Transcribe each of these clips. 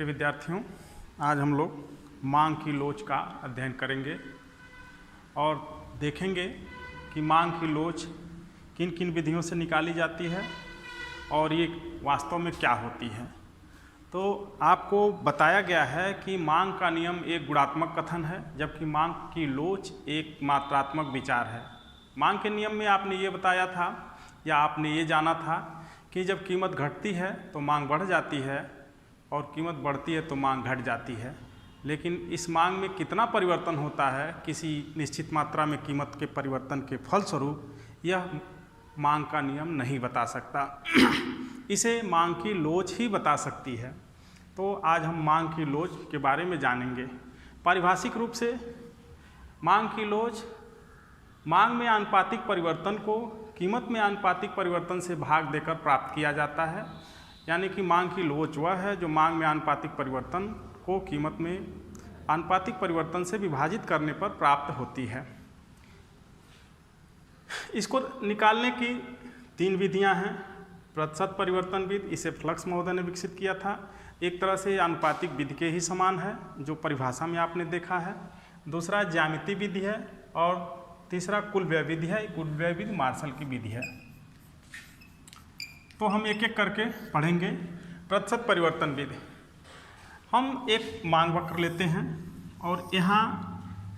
प्रिय विद्यार्थियों, आज हम लोग मांग की लोच का अध्ययन करेंगे और देखेंगे कि मांग की लोच किन किन विधियों से निकाली जाती है और ये वास्तव में क्या होती है। तो आपको बताया गया है कि मांग का नियम एक गुणात्मक कथन है, जबकि मांग की लोच एक मात्रात्मक विचार है। मांग के नियम में आपने ये बताया था या आपने ये जाना था कि जब कीमत घटती है तो मांग बढ़ जाती है और कीमत बढ़ती है तो मांग घट जाती है। लेकिन इस मांग में कितना परिवर्तन होता है किसी निश्चित मात्रा में कीमत के परिवर्तन के फलस्वरूप, यह मांग का नियम नहीं बता सकता। इसे मांग की लोच ही बता सकती है। तो आज हम मांग की लोच के बारे में जानेंगे। पारिभाषिक रूप से मांग की लोच मांग में आनुपातिक परिवर्तन को कीमत में आनुपातिक परिवर्तन से भाग देकर प्राप्त किया जाता है। यानी कि मांग की लोच वह है जो मांग में आनुपातिक परिवर्तन को कीमत में आनुपातिक परिवर्तन से विभाजित करने पर प्राप्त होती है। इसको निकालने की 3 विधियां हैं। प्रतिशत परिवर्तन विधि, इसे फ्लक्स महोदय ने विकसित किया था। एक तरह से आनुपातिक विधि के ही समान है जो परिभाषा में आपने देखा है। दूसरा ज्यामिति विधि है और तीसरा कुल व्यय विधि है। कुल व्यय विधि मार्शल की विधि है। तो हम एक एक करके पढ़ेंगे। प्रतिशत परिवर्तन विधि, हम एक मांग वक्र लेते हैं और यहाँ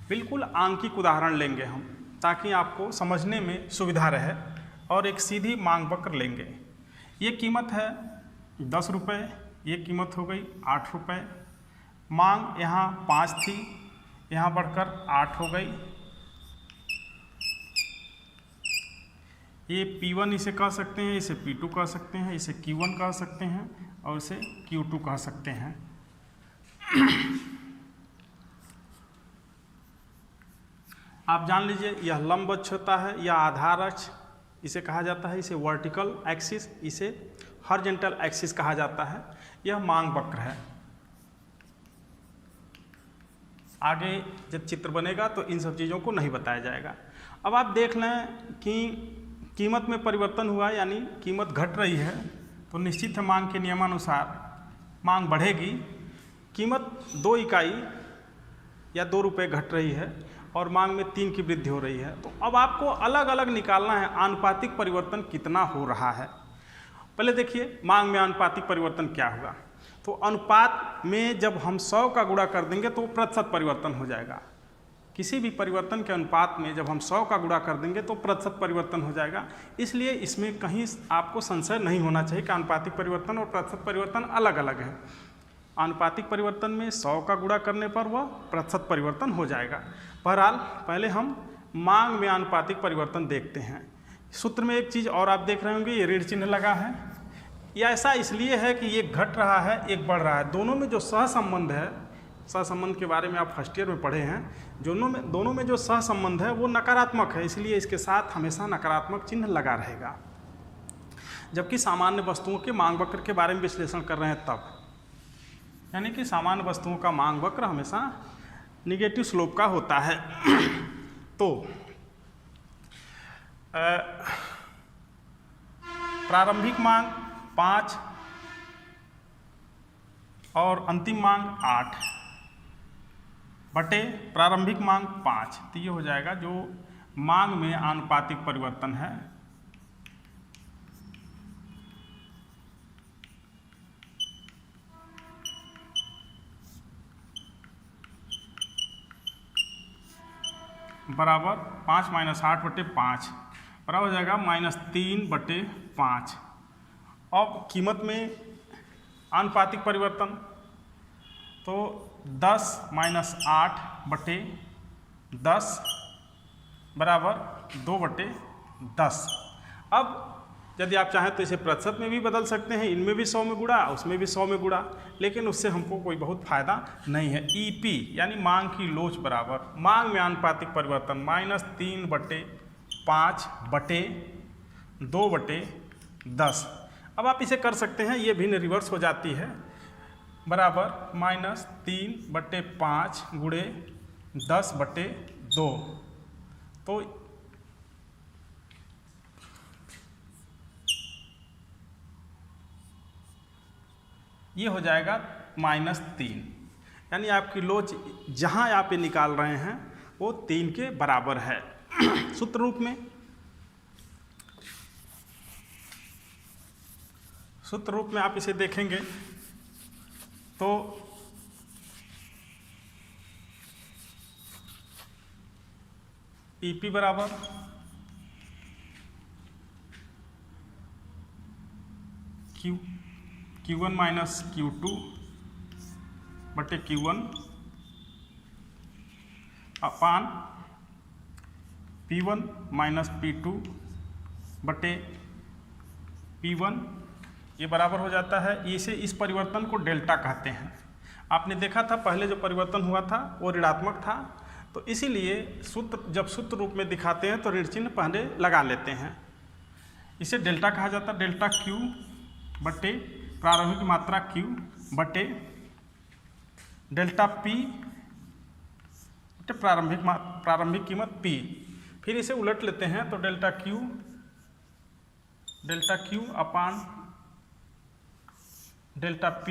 बिल्कुल आंकिक उदाहरण लेंगे हम, ताकि आपको समझने में सुविधा रहे। और एक सीधी मांग वक्र लेंगे। ये कीमत है 10 रुपये, ये कीमत हो गई 8 रुपये। मांग यहाँ 5 थी, यहाँ बढ़कर 8 हो गई। ये P1 इसे कह सकते हैं, इसे P2 कह सकते हैं, इसे Q1 कह सकते हैं और इसे Q2 कह सकते हैं। आप जान लीजिए, यह लंब अक्ष होता है या आधार अक्ष इसे कहा जाता है। इसे वर्टिकल एक्सिस, इसे हॉरिजॉन्टल एक्सिस कहा जाता है। यह मांग वक्र है। आगे जब चित्र बनेगा तो इन सब चीज़ों को नहीं बताया जाएगा। अब आप देख लें कि कीमत में परिवर्तन हुआ, यानी कीमत घट रही है, तो निश्चित है मांग के नियमानुसार मांग बढ़ेगी। कीमत 2 इकाई या 2 रुपये घट रही है और मांग में 3 की वृद्धि हो रही है। तो अब आपको अलग अलग निकालना है आनुपातिक परिवर्तन कितना हो रहा है। पहले देखिए मांग में आनुपातिक परिवर्तन क्या होगा। तो अनुपात में जब हम 100 का गुणा कर देंगे तो प्रतिशत परिवर्तन हो जाएगा। किसी भी परिवर्तन के अनुपात में जब हम 100 का गुणा कर देंगे तो प्रतिशत परिवर्तन हो जाएगा। इसलिए इसमें कहीं आपको संशय नहीं होना चाहिए कि आनुपातिक परिवर्तन और प्रतिशत परिवर्तन अलग अलग है। आनुपातिक परिवर्तन में 100 का गुणा करने पर वह प्रतिशत परिवर्तन हो जाएगा। बहरहाल पहले हम मांग में आनुपातिक परिवर्तन देखते हैं। सूत्र में एक चीज़ और आप देख रहे होंगे, ये ऋण चिन्ह लगा है। यह ऐसा इसलिए है कि ये घट रहा है, एक बढ़ रहा है। दोनों में जो सहसंबंध है, सहसंबंध के बारे में आप फर्स्ट ईयर में पढ़े हैं, दोनों में जो सहसंबंध है वो नकारात्मक है, इसलिए इसके साथ हमेशा नकारात्मक चिन्ह लगा रहेगा। जबकि सामान्य वस्तुओं के मांग वक्र के बारे में विश्लेषण कर रहे हैं तब, यानी कि सामान्य वस्तुओं का मांग वक्र हमेशा निगेटिव स्लोप का होता है। तो प्रारंभिक मांग 5 और अंतिम मांग 8 बटे प्रारंभिक मांग 5, तो ये हो जाएगा जो मांग में आनुपातिक परिवर्तन है। बराबर 5 - 8 बटे 5 बराबर हो जाएगा -3 बटे 5। अब कीमत में आनुपातिक परिवर्तन तो 10 - 8 बटे 10 बराबर 2 बटे 10। अब यदि आप चाहें तो इसे प्रतिशत में भी बदल सकते हैं। इनमें भी 100 में गुणा, उसमें भी 100 में गुणा, लेकिन उससे हमको कोई बहुत फ़ायदा नहीं है। EP यानी मांग की लोच बराबर मांग में आनुपातिक परिवर्तन -3 बटे 5 बटे 2 बटे 10। अब आप इसे कर सकते हैं, ये भिन्न रिवर्स हो जाती है, बराबर -3 बटे 5 गुणे 10 बटे 2। तो ये हो जाएगा -3, यानी आपकी लोच जहाँ आप ये निकाल रहे हैं वो 3 के बराबर है। सूत्र रूप में आप इसे देखेंगे तो EP बराबर Q1 माइनस Q2 बटे Q1 अपान P1 माइनस P2 बटे P1, ये बराबर हो जाता है। इस परिवर्तन को डेल्टा कहते हैं। आपने देखा था पहले जो परिवर्तन हुआ था वो ऋणात्मक था, तो इसीलिए जब सूत्र रूप में दिखाते हैं तो ऋण चिन्ह पहले लगा लेते हैं। इसे डेल्टा कहा जाता है। डेल्टा Q बटे प्रारंभिक मात्रा Q बटे डेल्टा P बटे प्रारंभिक कीमत P। फिर इसे उलट लेते हैं तो डेल्टा Q अपान डेल्टा P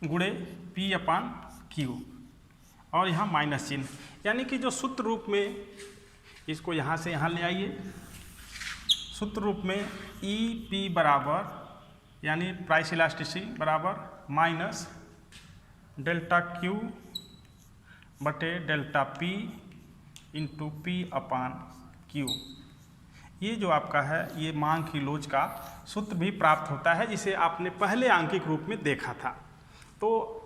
गुणे P अपान Q, और यहाँ माइनस चिन्ह, यानी कि जो सूत्र रूप में, इसको यहाँ से यहाँ ले आइए। सूत्र रूप में EP बराबर यानी प्राइस इलास्टिसिटी बराबर माइनस डेल्टा Q बटे डेल्टा P इंटू P अपान Q। ये जो आपका है ये मांग की लोच का सूत्र भी प्राप्त होता है, जिसे आपने पहले आंकिक रूप में देखा था। तो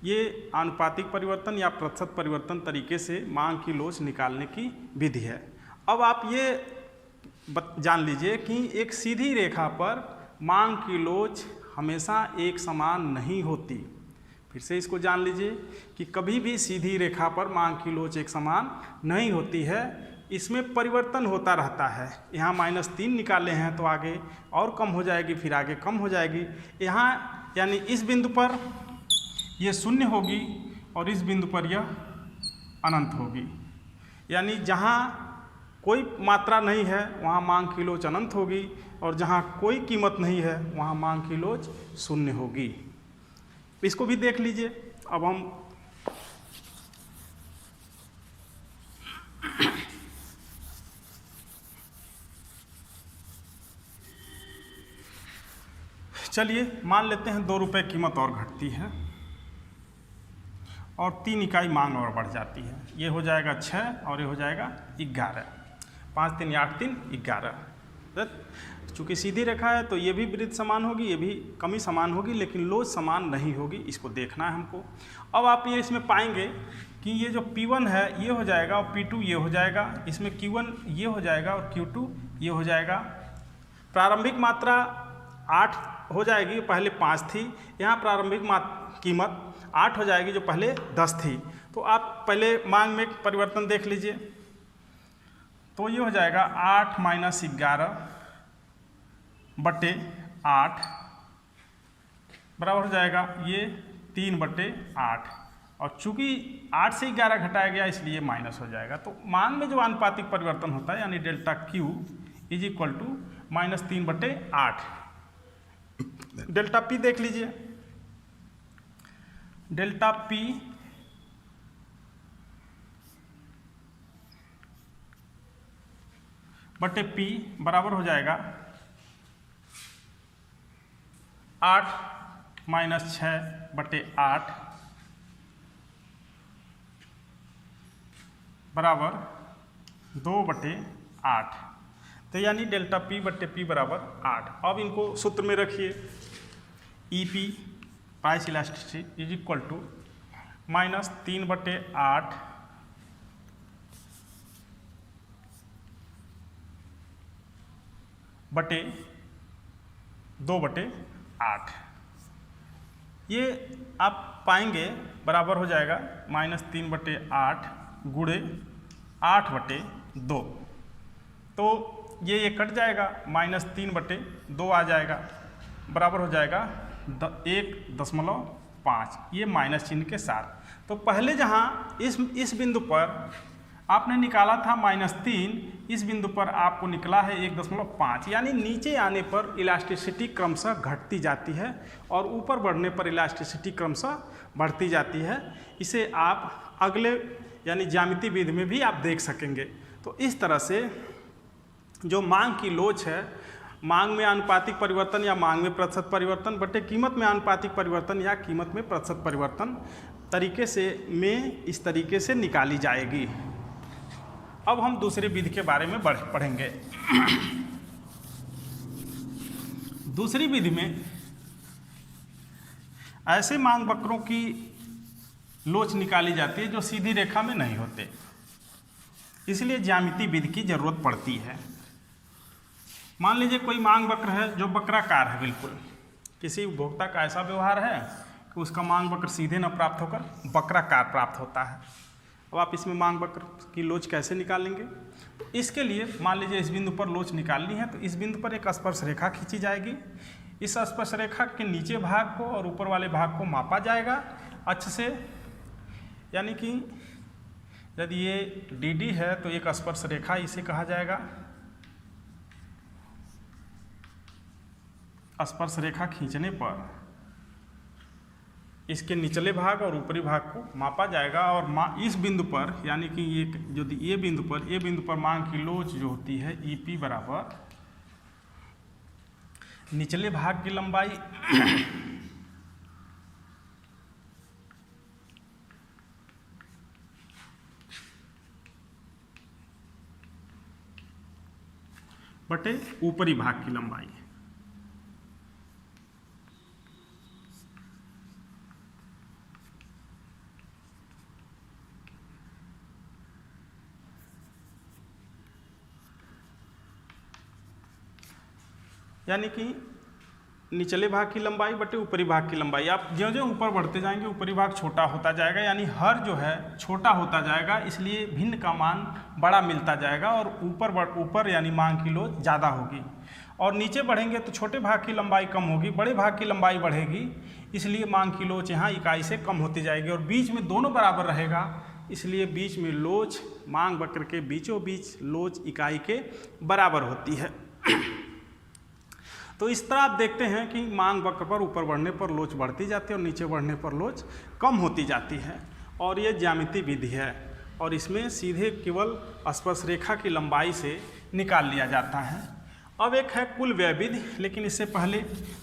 ये आनुपातिक परिवर्तन या प्रतिशत परिवर्तन तरीके से मांग की लोच निकालने की विधि है। अब आप ये जान लीजिए कि एक सीधी रेखा पर मांग की लोच हमेशा एक समान नहीं होती। फिर से इसको जान लीजिए कि कभी भी सीधी रेखा पर मांग की लोच एक समान नहीं होती है, इसमें परिवर्तन होता रहता है। यहाँ -3 निकाले हैं तो आगे और कम हो जाएगी, फिर आगे कम हो जाएगी। यहाँ यानी इस बिंदु पर ये 0 होगी और इस बिंदु पर यह अनंत होगी। यानी जहाँ कोई मात्रा नहीं है वहाँ मांग की लोच अनंत होगी, और जहाँ कोई कीमत नहीं है वहाँ मांग की लोच 0 होगी। इसको भी देख लीजिए। अब हम चलिए मान लेते हैं 2 रुपये कीमत और घटती है और 3 इकाई मांग और बढ़ जाती है। ये हो जाएगा 6 और ये हो जाएगा 11। 5 3 8 3 11। चूँकि सीधी रेखा है तो ये भी वृत्त समान होगी, ये भी कमी समान होगी, लेकिन लोच समान नहीं होगी। इसको देखना है हमको। अब आप ये इसमें पाएंगे कि ये जो P1 है ये हो जाएगा और P2 ये हो जाएगा। इसमें Q1 ये हो जाएगा और Q2 ये हो जाएगा। प्रारंभिक मात्रा 8 हो जाएगी, पहले 5 थी। यहाँ प्रारंभिक कीमत 8 हो जाएगी जो पहले 10 थी। तो आप पहले मांग में परिवर्तन देख लीजिए। तो ये हो जाएगा 8 माइनस 11 बटे 8 बराबर हो जाएगा ये 3 बटे 8, और चूंकि 8 से 11 घटाया गया इसलिए माइनस हो जाएगा। तो मांग में जो आनुपातिक परिवर्तन होता है यानी delta Q is equal to -3 बटे 8। डेल्टा P देख लीजिए। डेल्टा P बटे P बराबर हो जाएगा 8 माइनस 6 बटे 8 बराबर 2 बटे 8। तो यानी डेल्टा P बटे P बराबर 8। अब इनको सूत्र में रखिए। EP price elasticity is equal to -3 बटे 8 बटे 2 बटे 8। ये आप पाएंगे बराबर हो जाएगा -3 बटे 8 गुणे 8 बटे 2। तो ये कट जाएगा, -3 बटे 2 आ जाएगा, बराबर हो जाएगा 1.5, ये माइनस चिन्ह के साथ। तो पहले जहाँ इस बिंदु पर आपने निकाला था -3, इस बिंदु पर आपको निकला है 1.5, यानी नीचे आने पर इलास्टिसिटी क्रमशः घटती जाती है और ऊपर बढ़ने पर इलास्टिसिटी क्रमशः बढ़ती जाती है। इसे आप अगले यानी ज्यामिति विधि में भी आप देख सकेंगे। तो इस तरह से जो मांग की लोच है, मांग में आनुपातिक परिवर्तन या मांग में प्रतिशत परिवर्तन बटे कीमत में आनुपातिक परिवर्तन या कीमत में प्रतिशत परिवर्तन तरीके से इस तरीके से निकाली जाएगी। अब हम दूसरे विधि के बारे में पढ़ेंगे। दूसरी विधि में ऐसे मांग वक्रों की लोच निकाली जाती है जो सीधी रेखा में नहीं होते, इसलिए ज्यामिति विधि की जरूरत पड़ती है। मान लीजिए कोई मांग वक्र है जो वक्राकार है, बिल्कुल किसी उपभोक्ता का ऐसा व्यवहार है कि उसका मांग वक्र सीधे न प्राप्त होकर वक्राकार प्राप्त होता है। अब आप इसमें मांग वक्र की लोच कैसे निकालेंगे? तो इसके लिए मान लीजिए इस बिंदु पर लोच निकालनी है, तो इस बिंदु पर एक स्पर्श रेखा खींची जाएगी। इस स्पर्श रेखा के नीचे भाग को और ऊपर वाले भाग को मापा जाएगा अक्ष से, यानी कि यदि ये DD है तो एक स्पर्श रेखा इसे कहा जाएगा। स्पर्श रेखा खींचने पर इसके निचले भाग और ऊपरी भाग को मापा जाएगा और इस बिंदु पर, यानी कि ये बिंदु पर मांग की लोच जो होती है EP बराबर निचले भाग की लंबाई बटे ऊपरी भाग की लंबाई। यानी कि निचले भाग की लंबाई बटे ऊपरी भाग की लंबाई। आप ज्यों-ज्यों ऊपर बढ़ते जाएंगे ऊपरी भाग छोटा होता जाएगा, यानी हर जो है छोटा होता जाएगा, इसलिए भिन्न का मान बड़ा मिलता जाएगा और ऊपर यानी मांग की लोच ज़्यादा होगी। और नीचे बढ़ेंगे तो छोटे भाग की लंबाई कम होगी, बड़े भाग की लंबाई बढ़ेगी, इसलिए मांग की लोच यहाँ इकाई से कम होती जाएगी। और बीच में दोनों बराबर रहेगा, इसलिए बीच में लोच मांग वक्र के बीचों बीच लोच इकाई के बराबर होती है। तो इस तरह आप देखते हैं कि मांग वक्र पर ऊपर बढ़ने पर लोच बढ़ती जाती है और नीचे बढ़ने पर लोच कम होती जाती है। और ये ज्यामिति विधि है और इसमें सीधे केवल स्पर्श रेखा की लंबाई से निकाल लिया जाता है। अब एक है कुल व्यय विधि, लेकिन इससे पहले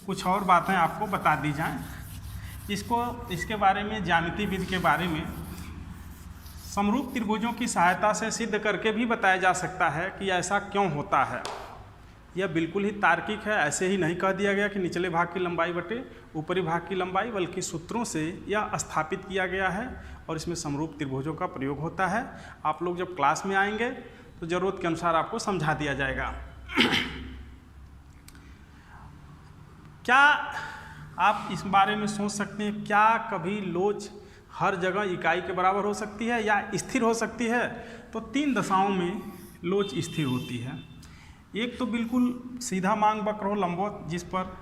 कुछ और बातें आपको बता दी जाएं। इसके बारे में, ज्यामिति विधि के बारे में समरूप त्रिभुजों की सहायता से सिद्ध करके भी बताया जा सकता है कि ऐसा क्यों होता है। यह बिल्कुल ही तार्किक है, ऐसे ही नहीं कह दिया गया कि निचले भाग की लंबाई बटे ऊपरी भाग की लंबाई, बल्कि सूत्रों से यह स्थापित किया गया है और इसमें समरूप त्रिभुजों का प्रयोग होता है। आप लोग जब क्लास में आएंगे तो ज़रूरत के अनुसार आपको समझा दिया जाएगा। क्या आप इस बारे में सोच सकते हैं, क्या कभी लोच हर जगह इकाई के बराबर हो सकती है या स्थिर हो सकती है? तो 3 दशाओं में लोच स्थिर होती है। एक तो बिल्कुल सीधा मांग वक्र हो लंबवत, जिस पर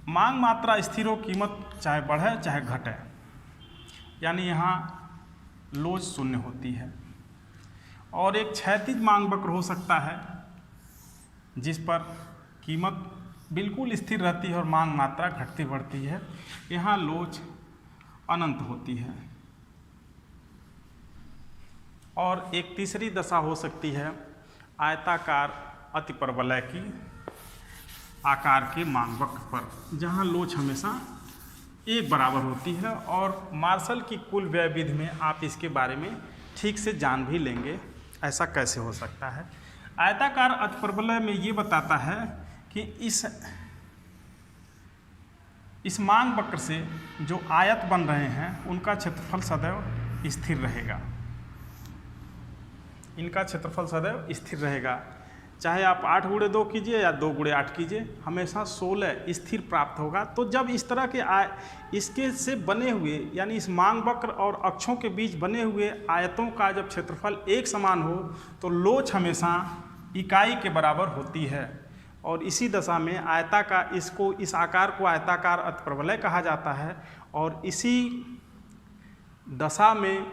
मांग मात्रा स्थिर हो, कीमत चाहे बढ़े चाहे घटे, यानी यहाँ लोच शून्य होती है। और एक क्षैतिज मांग वक्र हो सकता है जिस पर कीमत बिल्कुल स्थिर रहती है और मांग मात्रा घटती बढ़ती है, यहाँ लोच अनंत होती है। और एक तीसरी दशा हो सकती है आयताकार अतिपरवलय की आकार के मांग वक्र पर, जहाँ लोच हमेशा एक बराबर होती है। और मार्शल की कुल व्यय विधि में आप इसके बारे में ठीक से जान भी लेंगे ऐसा कैसे हो सकता है। आयताकार अतिपरवलय में ये बताता है कि इस मांग वक्र से जो आयत बन रहे हैं उनका क्षेत्रफल सदैव स्थिर रहेगा, इनका क्षेत्रफल सदैव स्थिर रहेगा। चाहे आप 8 गुणे 2 कीजिए या 2 गुणे 8 कीजिए, हमेशा 16 स्थिर प्राप्त होगा। तो जब इस तरह के इसके से बने हुए, यानी इस मांग वक्र और अक्षों के बीच बने हुए आयतों का जब क्षेत्रफल एक समान हो तो लोच हमेशा इकाई के बराबर होती है। और इसी दशा में इस आकार को आयताकार अतिपरवलय कहा जाता है। और इसी दशा में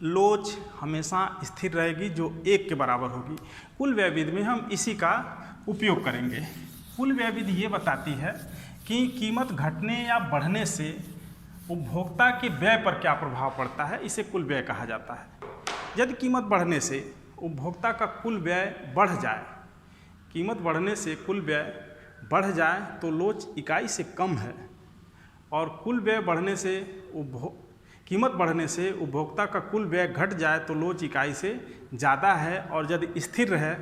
लोच हमेशा स्थिर रहेगी जो 1 के बराबर होगी। कुल व्यय विधि में हम इसी का उपयोग करेंगे। कुल व्यय विधि ये बताती है कि कीमत घटने या बढ़ने से उपभोक्ता के व्यय पर क्या प्रभाव पड़ता है, इसे कुल व्यय कहा जाता है। यदि कीमत बढ़ने से उपभोक्ता का कुल व्यय बढ़ जाए, कीमत बढ़ने से कुल व्यय बढ़ जाए तो लोच इकाई से कम है, और कुल व्यय बढ़ने से कीमत बढ़ने से उपभोक्ता का कुल व्यय घट जाए तो लोच इकाई से ज़्यादा है, और यदि स्थिर रहे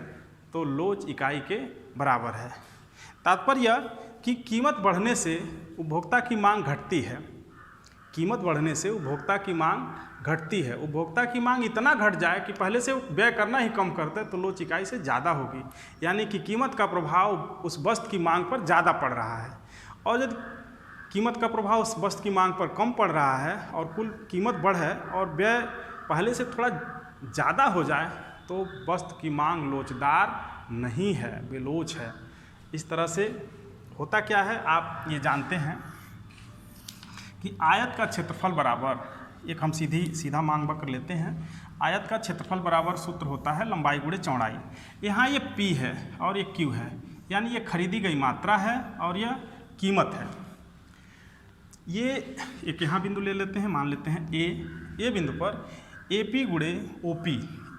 तो लोच इकाई के बराबर है। तात्पर्य कि कीमत बढ़ने से उपभोक्ता की मांग घटती है, कीमत बढ़ने से उपभोक्ता की मांग घटती है। उपभोक्ता की मांग इतना घट जाए कि पहले से व्यय करना ही कम करते तो लोच इकाई से ज़्यादा होगी, यानी कि कीमत का प्रभाव उस वस्तु की मांग पर ज़्यादा पड़ रहा है। और यदि कीमत का प्रभाव उस वस्तु की मांग पर कम पड़ रहा है और कुल कीमत बढ़े और व्यय पहले से थोड़ा ज़्यादा हो जाए तो वस्तु की मांग लोचदार नहीं है, बेलोच है। इस तरह से होता क्या है, आप ये जानते हैं कि आयत का क्षेत्रफल बराबर, एक हम सीधा मांग वक्र लेते हैं। आयत का क्षेत्रफल बराबर सूत्र होता है लंबाई गुणे चौड़ाई। यहाँ ये P है और ये Q है, यानी ये खरीदी गई मात्रा है और यह कीमत है। ये एक यहाँ बिंदु ले लेते हैं, मान लेते हैं ए बिंदु पर AP गुणे OP,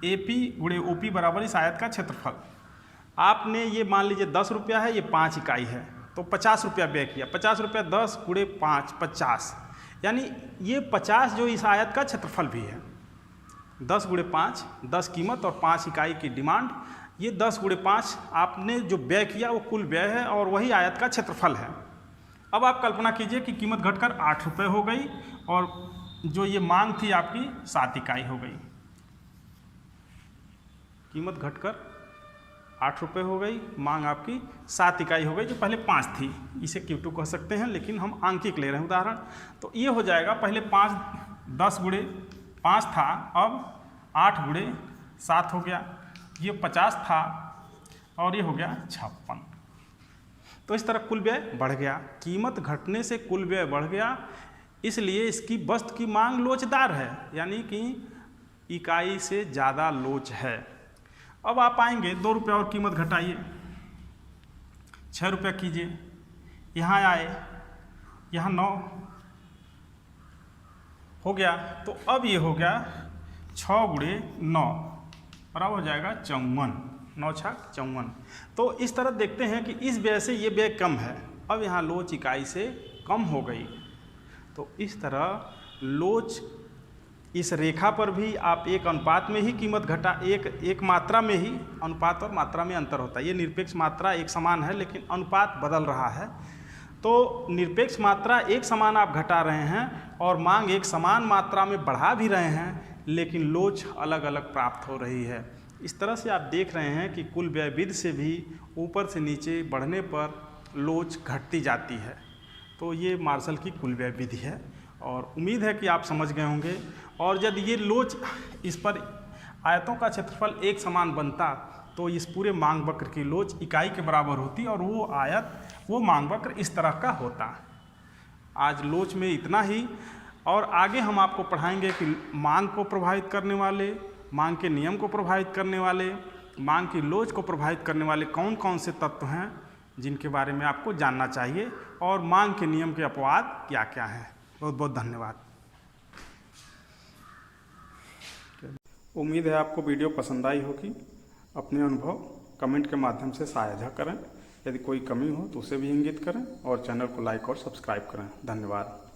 AP गुणे OP बराबर इस आयत का क्षेत्रफल। आपने ये मान लीजिए 10 रुपया है, ये 5 इकाई है, तो 50 रुपया व्यय किया। 50 रुपया 10 गुणे 5 50, यानी ये 50 जो इस आयत का क्षेत्रफल भी है। 10 गुणे 5 10 कीमत और 5 इकाई की डिमांड, ये 10 गुणे 5 आपने जो व्यय किया वो कुल व्यय है और वही आयत का क्षेत्रफल है। अब आप कल्पना कीजिए कि कीमत घटकर 8 रुपये हो गई और जो ये मांग थी आपकी 7 इकाई हो गई। कीमत घटकर 8 रुपये हो गई, मांग आपकी 7 इकाई हो गई, जो पहले 5 थी। इसे Q2 कह सकते हैं, लेकिन हम आंकिक ले रहे हैं उदाहरण। तो ये हो जाएगा, पहले 10 गुणे 5 था, अब 8 गुणे 7 हो गया। ये 50 था और ये हो गया 56। तो इस तरह कुल व्यय बढ़ गया। कीमत घटने से कुल व्यय बढ़ गया, इसलिए इसकी वस्तु की मांग लोचदार है, यानी कि इकाई से ज़्यादा लोच है। अब आप आएंगे 2 रुपये और कीमत घटाइए, 6 रुपया कीजिए, यहाँ आए, यहाँ 9 हो गया। तो अब ये हो गया 6 गुणे 9 बराबर हो जाएगा 54, 9 छाक 54। तो इस तरह देखते हैं कि इस व्यय से ये व्यय कम है, अब यहाँ लोच इकाई से कम हो गई। तो इस तरह लोच इस रेखा पर भी आप एक अनुपात में ही कीमत घटा, एक मात्रा में ही, अनुपात और मात्रा में अंतर होता है। ये निरपेक्ष मात्रा एक समान है लेकिन अनुपात बदल रहा है। तो निरपेक्ष मात्रा एक समान आप घटा रहे हैं और मांग एक समान मात्रा में बढ़ा भी रहे हैं, लेकिन लोच अलग अलग प्राप्त हो रही है। इस तरह से आप देख रहे हैं कि कुल व्यय विधि से भी ऊपर से नीचे बढ़ने पर लोच घटती जाती है। तो ये मार्शल की कुल व्यय विधि है और उम्मीद है कि आप समझ गए होंगे। और यदि ये लोच, इस पर आयतों का क्षेत्रफल एक समान बनता तो इस पूरे मांग वक्र की लोच इकाई के बराबर होती और वो मांग वक्र इस तरह का होता। आज लोच में इतना ही, और आगे हम आपको पढ़ाएंगे कि मांग को प्रभावित करने वाले, मांग के नियम को प्रभावित करने वाले, मांग की लोच को प्रभावित करने वाले कौन कौन से तत्व हैं जिनके बारे में आपको जानना चाहिए, और मांग के नियम के अपवाद क्या क्या हैं। बहुत बहुत धन्यवाद। उम्मीद है आपको वीडियो पसंद आई होगी। अपने अनुभव कमेंट के माध्यम से साझा करें। यदि कोई कमी हो तो उसे भी इंगित करें और चैनल को लाइक और सब्सक्राइब करें। धन्यवाद।